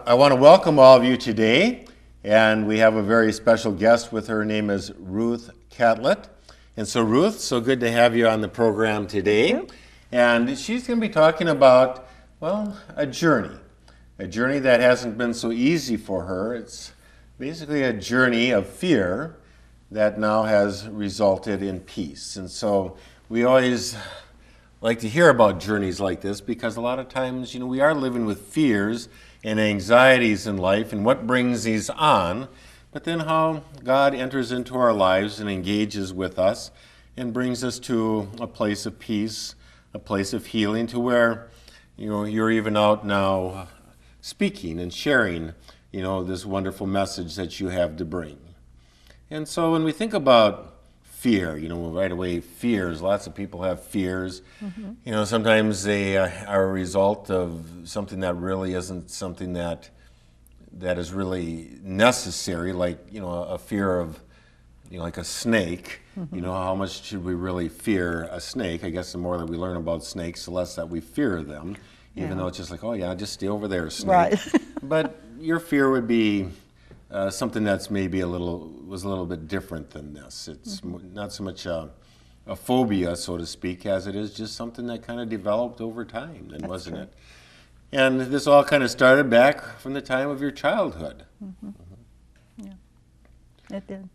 I want to welcome all of you today, and we have a very special guest with her. Her name is Ruth Catlett. And so Ruth, so good to have you on the program today. And she's going to be talking about, well, a journey that hasn't been so easy for her. It's basically a journey of fear that now has resulted in peace. And so we always like to hear about journeys like this because a lot of times, we are living with fears and anxieties in life and what brings these on, but then how God enters into our lives and engages with us and brings us to a place of peace, a place of healing, to where, you're even out now speaking and sharing, this wonderful message that you have to bring. And so when we think about fear, right away, fears. Lots of people have fears. Mm-hmm. Sometimes they are a result of something that really isn't something that is really necessary, like, a fear of, like a snake. Mm-hmm. How much should we really fear a snake? I guess the more that we learn about snakes, the less that we fear them, even though it's just like, oh yeah, just stay over there, snake. Right. But your fear would be something that's maybe was a little bit different than this. It's not so much a phobia, so to speak, as it is just something that kind of developed over time, then, wasn't it? And this all kind of started back from the time of your childhood. Mm-hmm. Yeah, it did.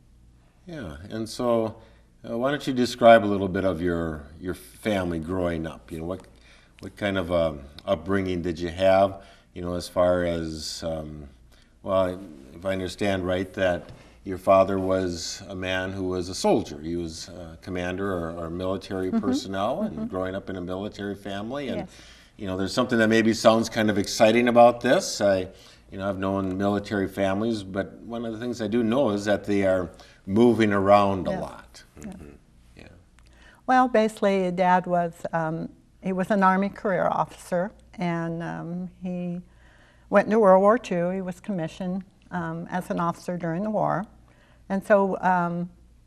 Yeah, and so why don't you describe a little bit of your family growing up? What kind of upbringing did you have? As far as well, if I understand right, that your father was a man who was a soldier. He was a commander or military personnel, and growing up in a military family. And there's something that maybe sounds kind of exciting about this. I've known military families, but one of the things I do know is that they are moving around a lot. Yeah. Well, basically, Dad was he was an Army career officer, and he went into World War II. He was commissioned as an officer during the war. And so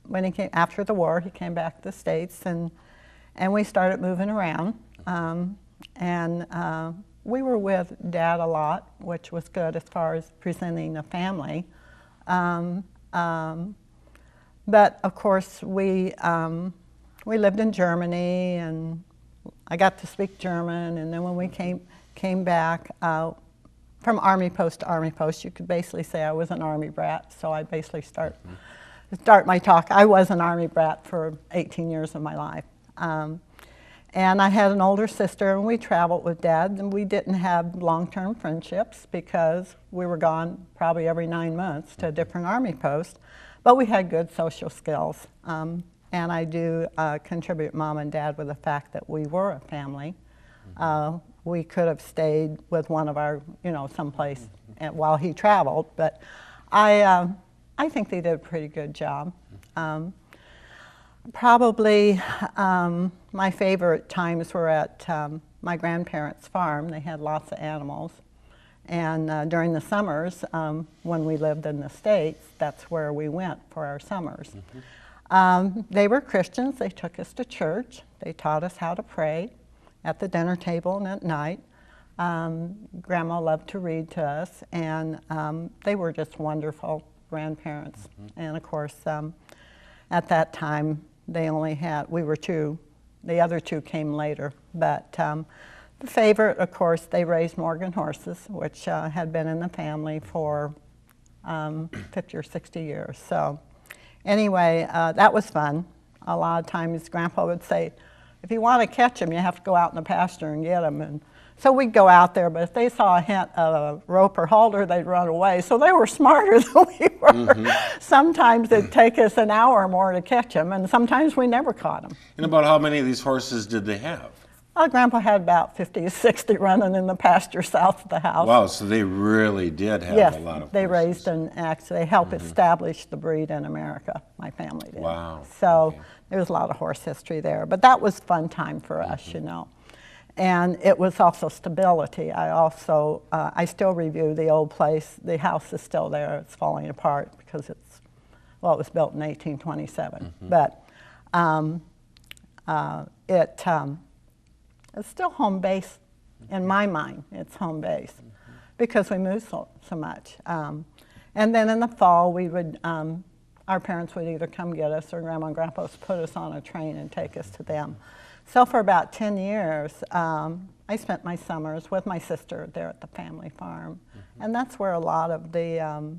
when he came, after the war, he came back to the States, and we started moving around. We were with Dad a lot, which was good as far as presenting a family. But of course, we lived in Germany, and I got to speak German, and then when we came back, from Army post to Army post, you could basically say I was an Army brat, so I basically start my talk. I was an Army brat for 18 years of my life. And I had an older sister, and we traveled with Dad, and we didn't have long-term friendships because we were gone probably every 9 months to a different Army post, but we had good social skills. And I do contribute Mom and Dad with the fact that we were a family. We could have stayed with one of our, someplace while he traveled, but I think they did a pretty good job. Probably my favorite times were at my grandparents' farm. They had lots of animals, and during the summers, when we lived in the States, that's where we went for our summers. They were Christians. They took us to church. They taught us how to pray at the dinner table and at night. Grandma loved to read to us, and they were just wonderful grandparents. And of course, at that time, we were two. The other two came later. But the favorite, of course, they raised Morgan horses, which had been in the family for 50 or 60 years. So anyway, that was fun. A lot of times, Grandpa would say, if you want to catch them, you have to go out in the pasture and get them. And so we'd go out there, but if they saw a hint of a rope or halter, they'd run away. So they were smarter than we were. Sometimes it'd take us an hour or more to catch them, and sometimes we never caught them. And about how many of these horses did they have? Grandpa had about 50 to 60 running in the pasture south of the house. Wow, so they really did have a lot of horses. Yes, they raised and actually helped establish the breed in America, my family did. Wow. So there was a lot of horse history there, but that was a fun time for us, And it was also stability. I still review the old place. The house is still there. It's falling apart because it was built in 1827. But it's still home base in my mind. It's home base. because we moved so much. And then in the fall, we would, our parents would either come get us or Grandma and Grandpa would put us on a train and take us to them. So for about 10 years, I spent my summers with my sister there at the family farm. And that's where a lot of the,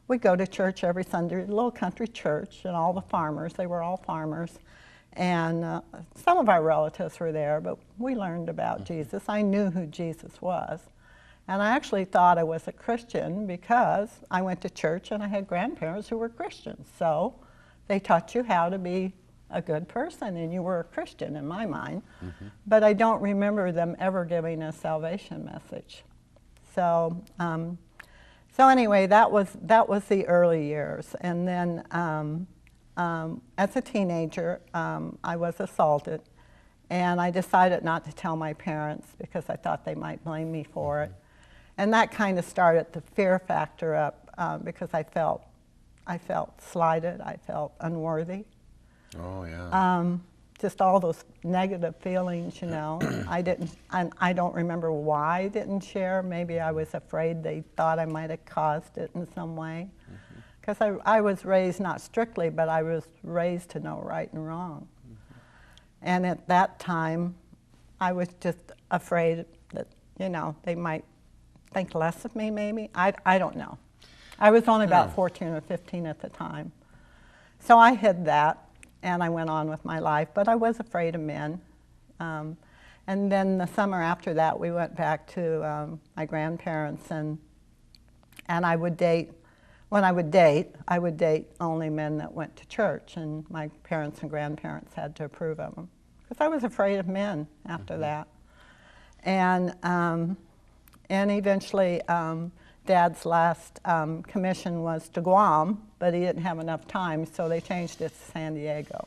we'd go to church every Sunday, a little country church, and all the farmers, they were all farmers. And some of our relatives were there, but we learned about Jesus. I knew who Jesus was. And I actually thought I was a Christian because I went to church and I had grandparents who were Christians. So they taught you how to be a good person, and you were a Christian in my mind. But I don't remember them ever giving a salvation message. So, so anyway, that was the early years. And then as a teenager, I was assaulted, and I decided not to tell my parents because I thought they might blame me for it. And that kind of started the fear factor up because I felt slighted, I felt unworthy. Oh, yeah. Just all those negative feelings, you know. I don't remember why I didn't share. Maybe I was afraid they thought I might have caused it in some way. Because I was raised, not strictly, but I was raised to know right and wrong. And at that time, I was just afraid that, you know, they might think less of me, maybe. I don't know. I was only about 14 or 15 at the time. So I hid that, and I went on with my life, but I was afraid of men. And then the summer after that, we went back to my grandparents, and I would date. When I would date only men that went to church, and my parents and grandparents had to approve of them, because I was afraid of men after that. And eventually, Dad's last commission was to Guam, but he didn't have enough time, so they changed it to San Diego.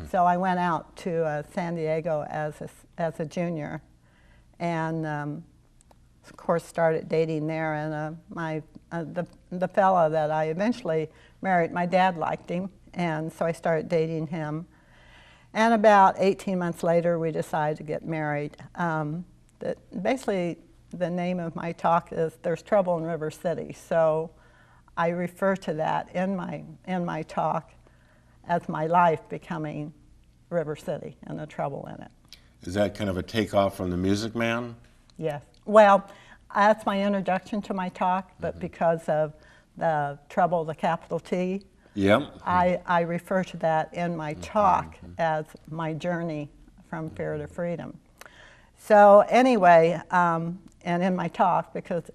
So I went out to San Diego as a junior, and of course started dating there. And the fella that I eventually married, my dad liked him, and so I started dating him. And about 18 months later, we decided to get married. Basically, the name of my talk is "There's Trouble in River City," so I refer to that in my talk as my life becoming River City and the trouble in it. Is that kind of a takeoff from The Music Man? Yes. Well, that's my introduction to my talk, but because of the trouble, the capital T, I refer to that in my talk as my journey from fear to freedom. So anyway, and in my talk, because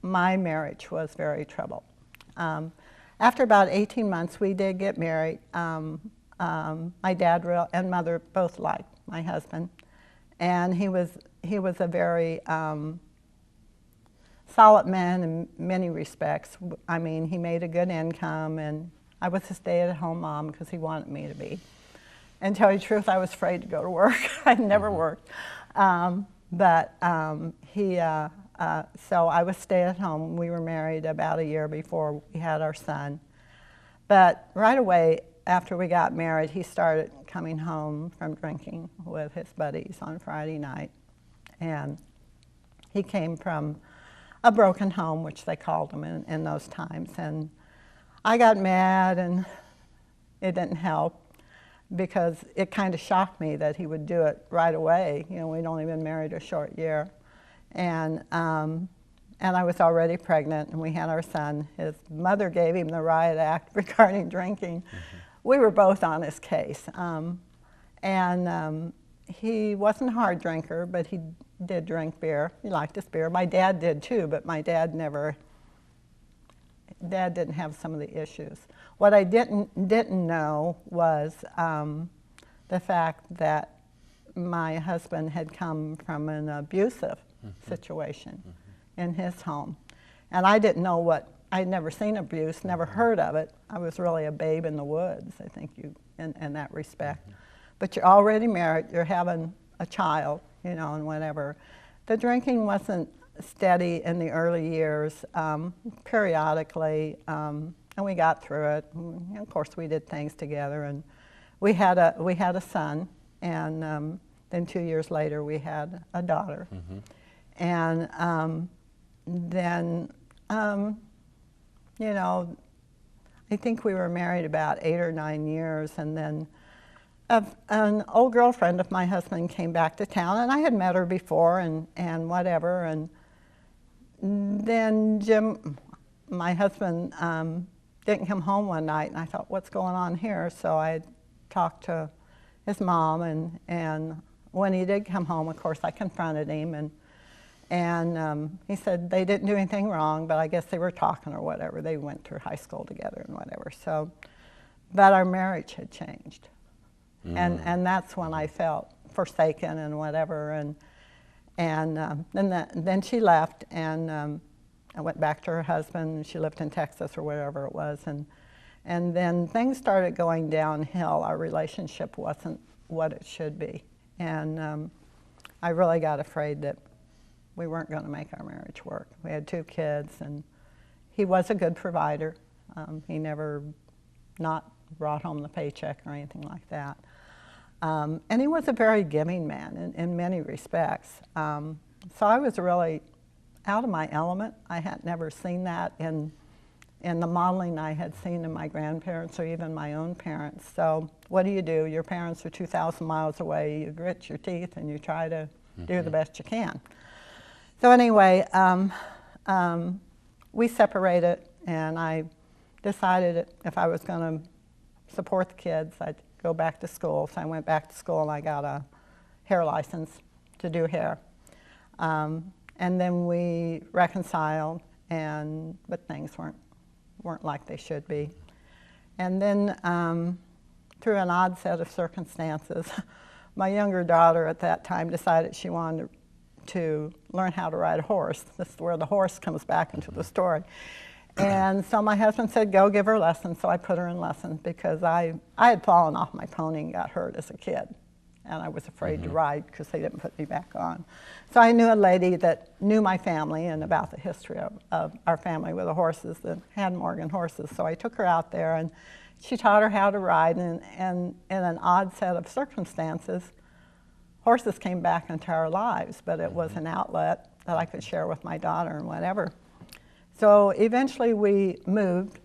my marriage was very troubled. After about 18 months, we did get married. My dad and mother both liked my husband, and he was a very solid man in many respects. I mean, he made a good income, and I was a stay-at-home mom because he wanted me to be. And to tell you the truth, I was afraid to go to work. I never worked. So I was stay-at-home. We were married about a year before we had our son. But right away, after we got married, he started coming home from drinking with his buddies on Friday night. And he came from a broken home, which they called them in those times. And I got mad, and it didn't help, because it kind of shocked me that he would do it right away. You know, we'd only been married a short year. And I was already pregnant, and we had our son. His mother gave him the riot act regarding drinking. We were both on his case. He wasn't a hard drinker, but he did drink beer. He liked his beer. My dad did too, but my dad didn't have some of the issues. What I didn't know was the fact that my husband had come from an abusive situation in his home. And I didn't know I'd never seen abuse, never heard of it. I was really a babe in the woods, I think, in that respect. But you're already married, you're having a child, you know, and whatever. The drinking wasn't steady in the early years, periodically, and we got through it. And of course, we did things together, and we had a son, and then 2 years later, we had a daughter. And then, you know, I think we were married about 8 or 9 years, and then an old girlfriend of my husband came back to town, and I had met her before and whatever, and then Jim, my husband, didn't come home one night, and I thought, what's going on here? So I talked to his mom, and when he did come home, of course, I confronted him, and he said they didn't do anything wrong, but I guess they were talking or whatever. They went through high school together and whatever. So, but our marriage had changed. And that's when I felt forsaken and whatever. And then she left, and I went back to her husband. And she lived in Texas or wherever it was. And then things started going downhill. Our relationship wasn't what it should be. And I really got afraid that we weren't going to make our marriage work. We had 2 kids, and he was a good provider. He never not brought home the paycheck or anything like that. And he was a very giving man in many respects. So I was really out of my element. I had never seen that in the modeling I had seen in my grandparents or even my own parents. So what do? Your parents are 2,000 miles away. You grit your teeth and you try to do the best you can. So anyway, we separated, and I decided if I was going to support the kids, I'd go back to school. So I went back to school, and I got a hair license to do hair. And then we reconciled, but things weren't like they should be. And then through an odd set of circumstances, my younger daughter at that time decided she wanted to learn how to ride a horse. This is where the horse comes back into the story. And so my husband said, go give her lessons. So I put her in lessons because I had fallen off my pony and got hurt as a kid. And I was afraid to ride because they didn't put me back on. So I knew a lady that knew my family and about the history of our family with the horses, that had Morgan horses. So I took her out there, and she taught her how to ride. And in an odd set of circumstances, horses came back into our lives, but it was an outlet that I could share with my daughter and whatever. So eventually we moved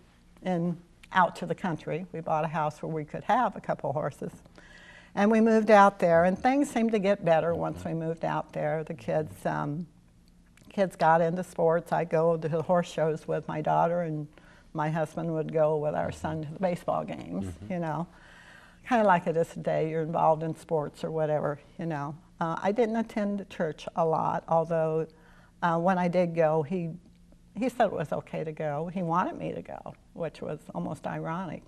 out to the country. We bought a house where we could have a couple horses. And we moved out there, and things seemed to get better once we moved out there. The kids got into sports. I'd go to the horse shows with my daughter, and my husband would go with our son to the baseball games, you know. Kind of like it is today, you're involved in sports or whatever, you know. I didn't attend the church a lot, although when I did go, he said it was okay to go. He wanted me to go, which was almost ironic.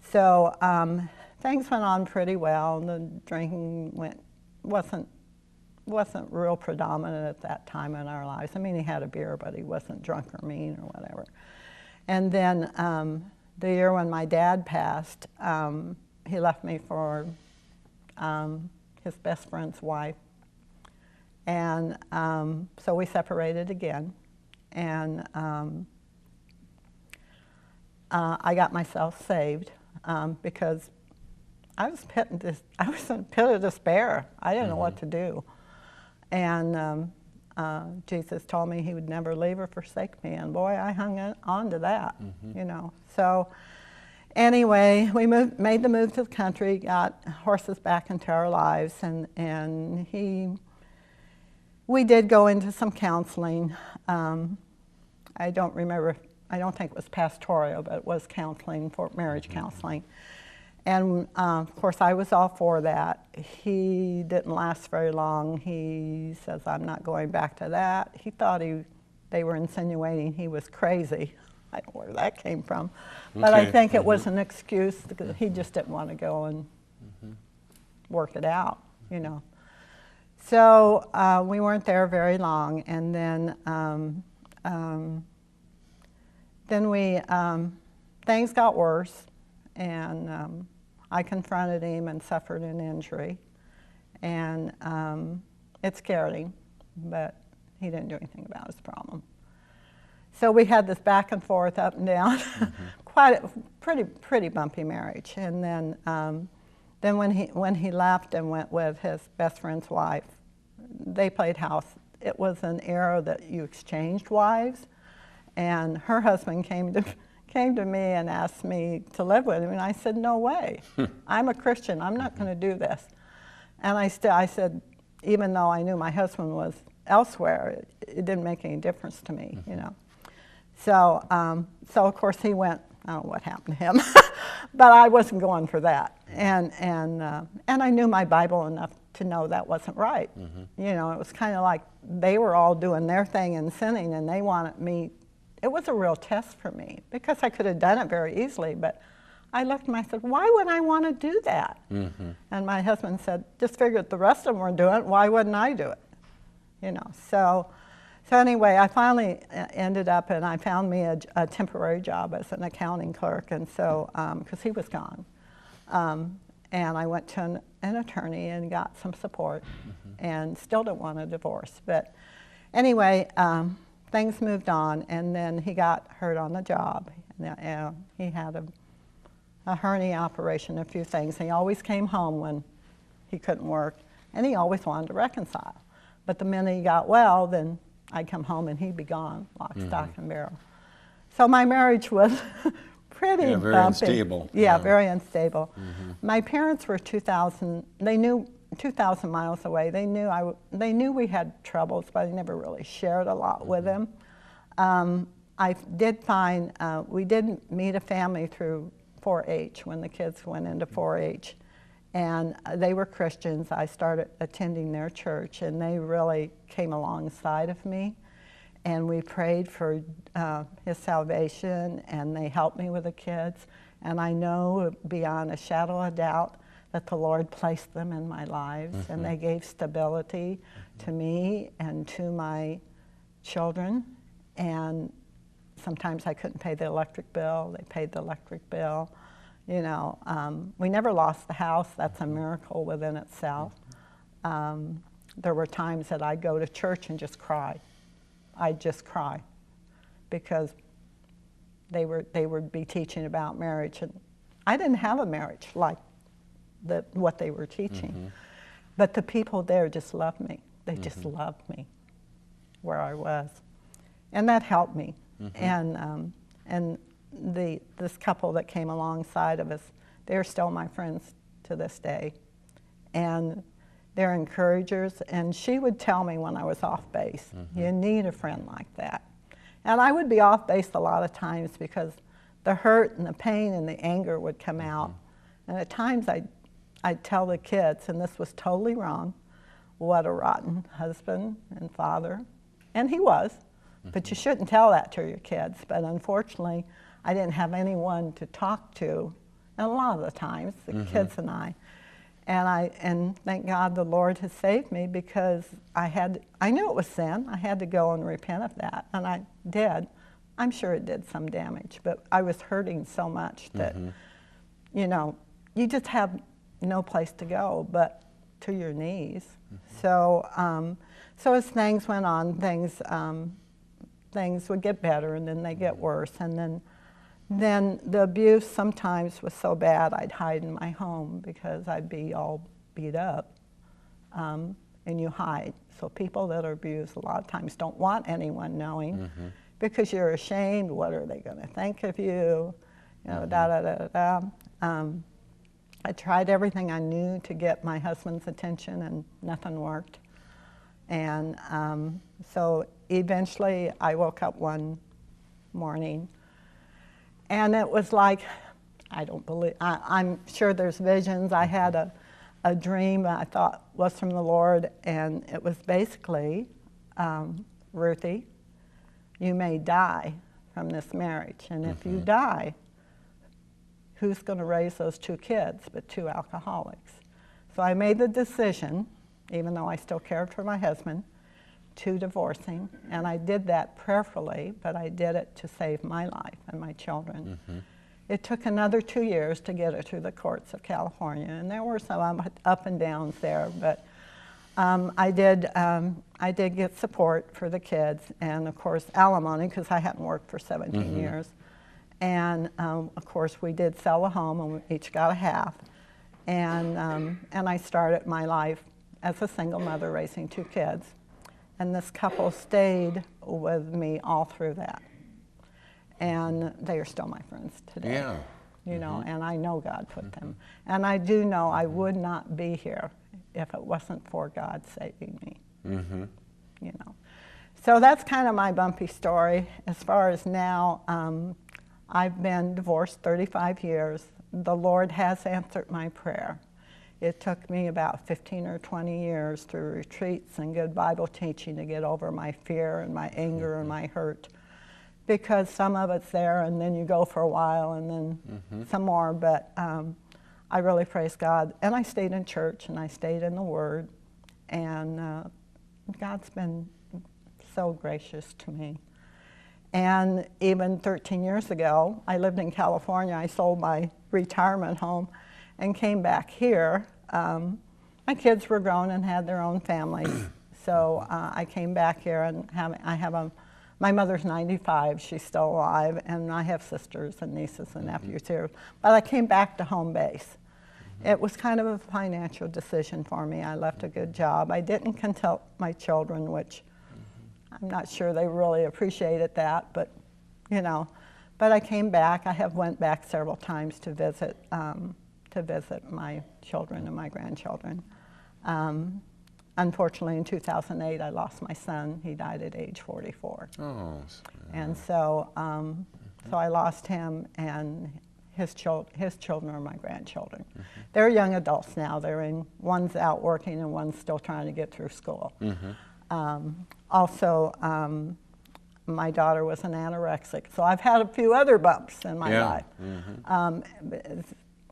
So things went on pretty well. The drinking wasn't real predominant at that time in our lives. I mean, he had a beer, but he wasn't drunk or mean or whatever. And then the year when my dad passed, he left me for his best friend's wife. And so we separated again. And I got myself saved because I was in a pit of despair. I didn't know what to do. And Jesus told me he would never leave or forsake me. And boy, I hung on to that, you know. So anyway, we made the move to the country, got horses back into our lives, and we did go into some counseling. I don't think it was pastoral, but it was counseling, for marriage counseling. And of course, I was all for that. He didn't last very long. He says, I'm not going back to that. He thought they were insinuating he was crazy. I don't know where that came from. But I think it was an excuse because he just didn't want to go and work it out, you know. So we weren't there very long, and then things got worse, and I confronted him and suffered an injury, and it scared him, but he didn't do anything about his problem. So we had this back and forth, up and down, quite a pretty bumpy marriage. And then when he left and went with his best friend's wife, they played house it was an era that you exchanged wives, and her husband came to me and asked me to live with him, and I said, no way. I'm a Christian. I'm not going to do this. And I said, even though I knew my husband was elsewhere, it didn't make any difference to me, you know. So of course he went. I don't know what happened to him, but I wasn't going for that. And I knew my Bible enough to know that wasn't right. You know, it was kind of like they were all doing their thing and sinning, and they wanted me. It was a real test for me, because I could have done it very easily, but I looked and I said, why would I want to do that? And my husband said, just figured the rest of them were doing it, why wouldn't I do it? You know, so anyway, I finally ended up, and I found me a temporary job as an accounting clerk, and so, because he was gone. And I went to an attorney and got some support, and still didn't want a divorce. But anyway, things moved on, and then he got hurt on the job. He had a hernia operation, a few things. He always came home when he couldn't work, and he always wanted to reconcile. But the minute he got well, then I'd come home and he'd be gone, lock, stock, and barrel. So my marriage was pretty very bumpy. unstable. Yeah, very unstable. My parents were 2,000 miles away. They knew we had troubles, but I never really shared a lot with them. I did find, we did meet a family through 4-H when the kids went into 4-H. And they were Christians. I started attending their church, and they really came alongside of me. And we prayed for his salvation, and they helped me with the kids. And I know beyond a shadow of doubt that the Lord placed them in my lives, and they gave stability to me and to my children. And sometimes I couldn't pay the electric bill. They paid the electric bill. You know, we never lost the house. That's a miracle within itself. There were times that I'd go to church and just cry. I'd just cry because they would be teaching about marriage, and I didn't have a marriage like what they were teaching. But the people there just loved me. They just loved me where I was, and that helped me. And this couple that came alongside of us, they're still my friends to this day. And they're encouragers, and she would tell me when I was off base, you need a friend like that. And I would be off base a lot of times because the hurt and the pain and the anger would come out. And at times I'd tell the kids, and this was totally wrong, what a rotten husband and father. And he was, but you shouldn't tell that to your kids. But unfortunately, I didn't have anyone to talk to, and a lot of the times, the kids and I. And thank God the Lord has saved me, because I knew it was sin. I had to go and repent of that, and I did. I'm sure it did some damage, but I was hurting so much that, you know, you just have no place to go but to your knees. So as things went on, things would get better, and then they get worse, and then the abuse sometimes was so bad I'd hide in my home because I'd be all beat up, and you hide. So people that are abused a lot of times don't want anyone knowing because you're ashamed. What are they going to think of you? You know, I tried everything I knew to get my husband's attention, and nothing worked. And so eventually I woke up one morning, and it was like, I'm sure there's visions. I had a dream I thought was from the Lord, and it was basically, Ruthie, you may die from this marriage, and if you die, who's going to raise those 2 kids but 2 alcoholics? So I made the decision, even though I still cared for my husband, to divorcing, and I did that prayerfully, but I did it to save my life and my children. It took another 2 years to get it through the courts of California, and there were some up and downs there, but I did get support for the kids, and of course alimony, because I hadn't worked for 17 years. And of course we did sell a home, and we each got a half. And I started my life as a single mother raising 2 kids. And this couple stayed with me all through that. And they are still my friends today. Yeah. You know, and I know God put them. And I do know I would not be here if it wasn't for God saving me. You know. So that's kind of my bumpy story. As far as now, I've been divorced 35 years. The Lord has answered my prayer. It took me about 15 or 20 years through retreats and good Bible teaching to get over my fear and my anger and my hurt. Because some of it's there, and then you go for a while, and then some more. But I really praise God. And I stayed in church, and I stayed in the Word. And God's been so gracious to me. And even 13 years ago, I lived in California. I sold my retirement home and came back here. My kids were grown and had their own families. So I came back here, and my mother's 95, she's still alive, and I have sisters and nieces and nephews here. But I came back to home base. It was kind of a financial decision for me. I left a good job. I didn't consult my children, which I'm not sure they really appreciated that, but you know. But I came back. I have went back several times to visit my children and my grandchildren. Unfortunately, in 2008, I lost my son. He died at age 44. Oh. And so, so I lost him, and his children are my grandchildren. They're young adults now. One's out working and one's still trying to get through school. Also, my daughter was an anorexic, so I've had a few other bumps in my life.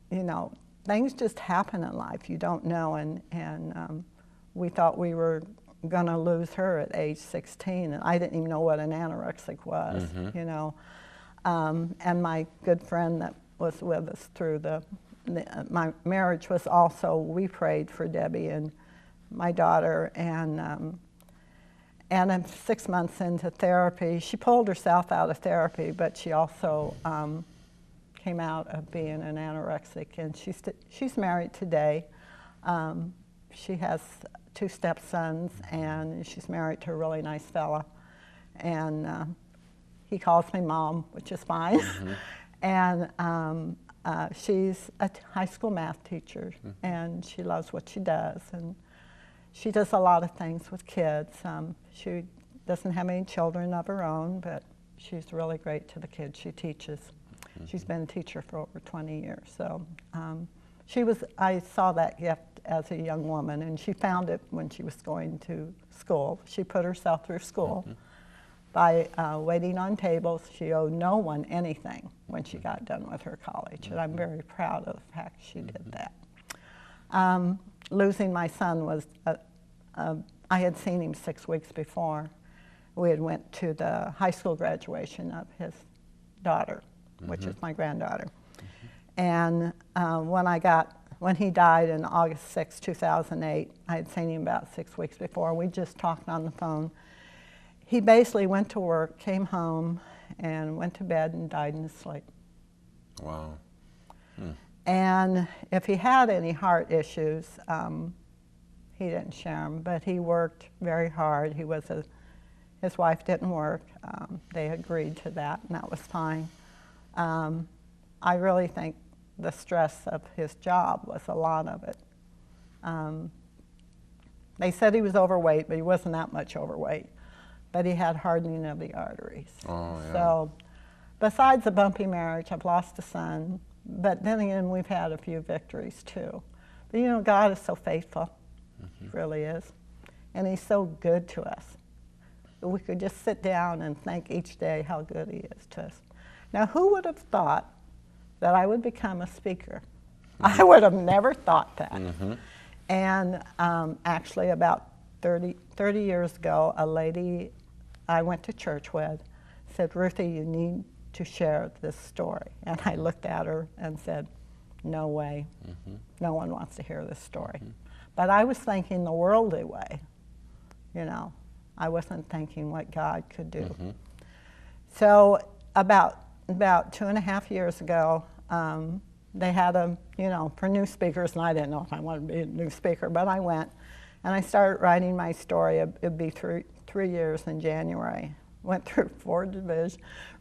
You know, things just happen in life. You don't know, and we thought we were going to lose her at age 16, and I didn't even know what an anorexic was, you know. And my good friend that was with us through my marriage was also, we prayed for Debbie and my daughter, and I'm 6 months into therapy. She pulled herself out of therapy, but she also came out of being an anorexic, and she's married today. She has 2 stepsons, and she's married to a really nice fella. And he calls me Mom, which is fine. And she's a high school math teacher, and she loves what she does. And she does a lot of things with kids. She doesn't have any children of her own, but she's really great to the kids she teaches. She's been a teacher for over 20 years. So I saw that gift as a young woman, and she found it when she was going to school. She put herself through school by waiting on tables. She owed no one anything when she got done with her college, and I'm very proud of the fact she did that. Losing my son was, I had seen him 6 weeks before. We had went to the high school graduation of his daughter, which is my granddaughter. And when he died in August 6, 2008, I had seen him about 6 weeks before. We just talked on the phone. He basically went to work, came home, and went to bed and died in his sleep. Wow. And if he had any heart issues, he didn't share them, but he worked very hard. His wife didn't work. They agreed to that, and that was fine. I really think the stress of his job was a lot of it. They said he was overweight, but he wasn't that much overweight. But he had hardening of the arteries. Oh, yeah. So besides a bumpy marriage, I've lost a son. But then again, we've had a few victories too. But you know, God is so faithful. He really is. And he's so good to us. We could just sit down and thank each day how good he is to us. Now, who would have thought that I would become a speaker? I would have never thought that. And actually about 30 years ago, a lady I went to church with said, "Ruthie, you need to share this story." And I looked at her and said, "No way. No one wants to hear this story." But I was thinking the worldly way, you know. I wasn't thinking what God could do. So about 2.5 years ago, they had for new speakers, and I didn't know if I wanted to be a new speaker, but I went, and I started writing my story. It'd be 3 years in January. Went through 4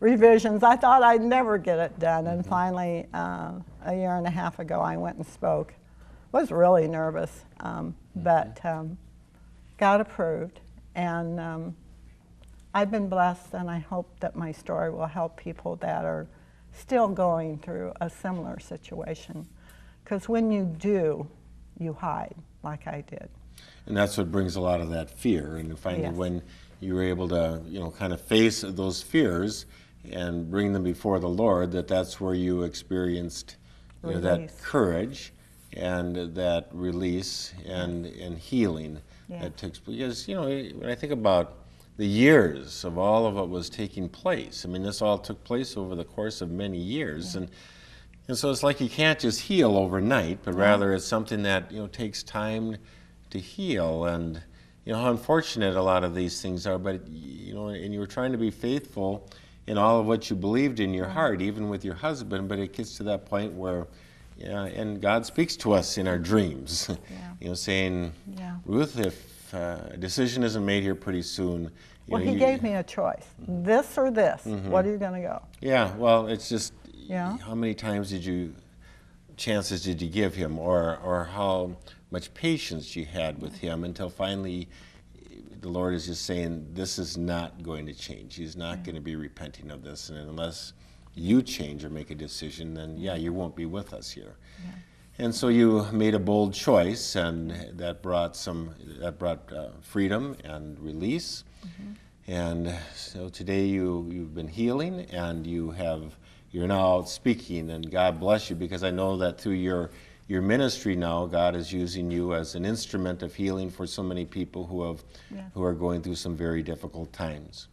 revisions. I thought I'd never get it done, and finally, a year and a half ago, I went and spoke. Was really nervous, but got approved, and I've been blessed, and I hope that my story will help people that are still going through a similar situation. Because when you do, you hide, like I did. And that's what brings a lot of that fear. And finally, Yes. when you were able to, kind of face those fears and bring them before the Lord, that's where you experienced that Release. courage and that release and healing Yeah. that takes place. Because, when I think about the years of all of what was taking place, I mean, this all took place over the course of many years. Yeah. And so it's like you can't just heal overnight, but rather it's something that, takes time to heal. And, how unfortunate a lot of these things are, but, and you were trying to be faithful in all of what you believed in your heart, even with your husband, but it gets to that point where, and God speaks to us in our dreams, saying, Ruth, if a decision isn't made here pretty soon. Well, he gave me a choice, this or this. What are you going to go? Yeah, well, it's just, Yeah. how many chances did you give him, or how much patience you had with him until finally the Lord is just saying, this is not going to change. He's not going to be repenting of this, and unless you change or make a decision, then you won't be with us here. Yeah. And so you made a bold choice, and that brought freedom and release. And so today you've been healing, and you're now out speaking, and God bless you, because I know that through your ministry now, God is using you as an instrument of healing for so many people who are going through some very difficult times.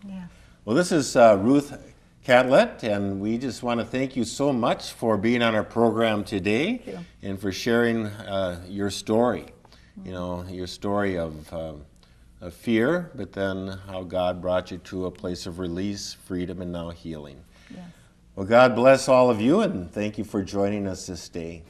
Yeah. Well, this is Ruth Catlett, and we just want to thank you so much for being on our program today and for sharing your story. Your story of fear, but then how God brought you to a place of release, freedom, and now healing. Yes. Well, God bless all of you, and thank you for joining us this day.